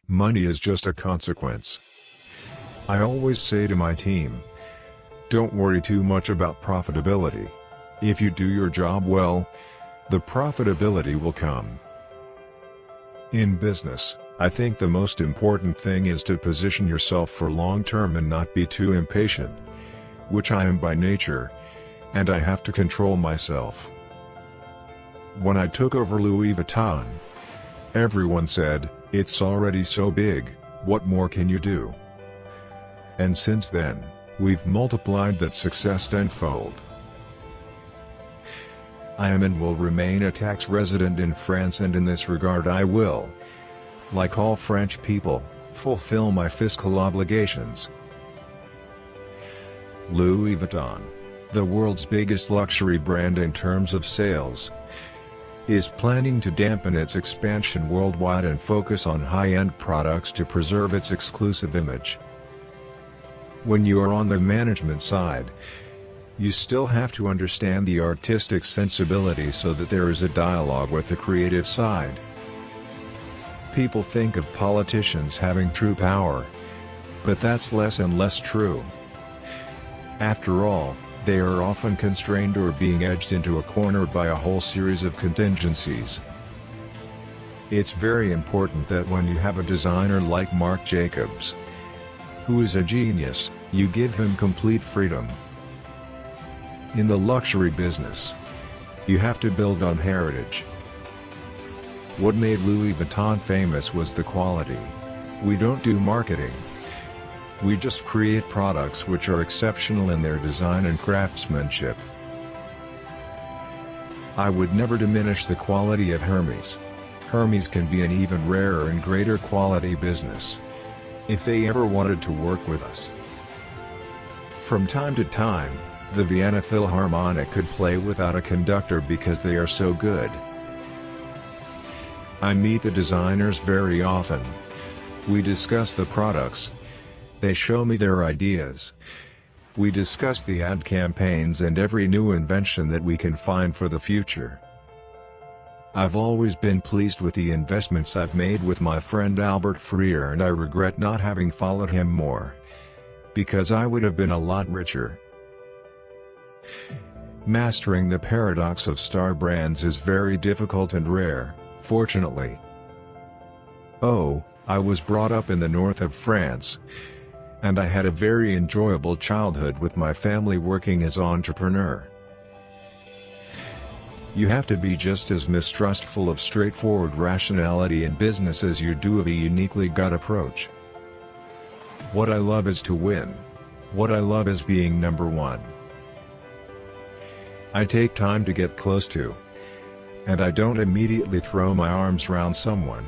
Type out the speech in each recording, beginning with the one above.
Money is just a consequence. I always say to my team, don't worry too much about profitability. If you do your job well, the profitability will come. In business, I think the most important thing is to position yourself for long-term and not be too impatient, which I am by nature, and I have to control myself. When I took over Louis Vuitton, everyone said, "It's already so big, what more can you do?" And since then, we've multiplied that success tenfold. I am and will remain a tax resident in France, and in this regard I will, like all French people, fulfill my fiscal obligations. Louis Vuitton, the world's biggest luxury brand in terms of sales, is planning to dampen its expansion worldwide and focus on high-end products to preserve its exclusive image. When you are on the management side, you still have to understand the artistic sensibility so that there is a dialogue with the creative side. People think of politicians having true power, but that's less and less true. After all, they are often constrained or being edged into a corner by a whole series of contingencies. It's very important that when you have a designer like Marc Jacobs, who is a genius, you give him complete freedom. In the luxury business, you have to build on heritage. What made Louis Vuitton famous was the quality. We don't do marketing. We just create products which are exceptional in their design and craftsmanship. I would never diminish the quality of Hermes. Hermes can be an even rarer and greater quality business, if they ever wanted to work with us. From time to time, the Vienna Philharmonic could play without a conductor because they are so good. I meet the designers very often. We discuss the products. They show me their ideas. We discuss the ad campaigns and every new invention that we can find for the future. I've always been pleased with the investments I've made with my friend Albert Freer, and I regret not having followed him more, because I would have been a lot richer. Mastering the paradox of star brands is very difficult and rare, fortunately. Oh, I was brought up in the north of France, and I had a very enjoyable childhood with my family working as entrepreneur. You have to be just as mistrustful of straightforward rationality in business as you do of a uniquely gut approach. What I love is to win. What I love is being number one. I take time to get close to, and I don't immediately throw my arms around someone.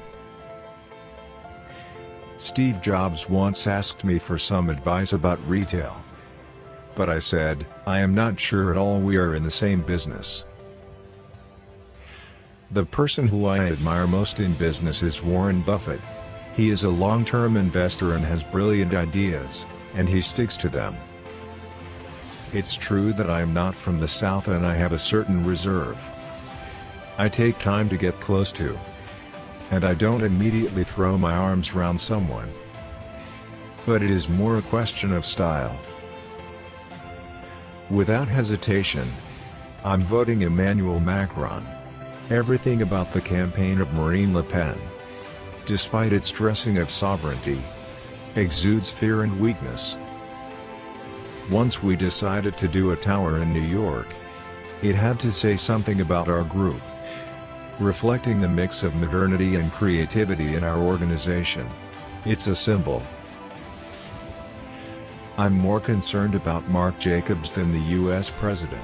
Steve Jobs once asked me for some advice about retail. But I said, I am not sure at all. We are in the same business. The person who I admire most in business is Warren Buffett. He is a long-term investor and has brilliant ideas, and he sticks to them. It's true that I am not from the South and I have a certain reserve. I take time to get close to, and I don't immediately throw my arms around someone. But it is more a question of style. Without hesitation, I'm voting Emmanuel Macron. Everything about the campaign of Marine Le Pen, despite its dressing of sovereignty, exudes fear and weakness. Once we decided to do a tower in New York, it had to say something about our group, reflecting the mix of modernity and creativity in our organization. It's a symbol. I'm more concerned about Marc Jacobs than the US president.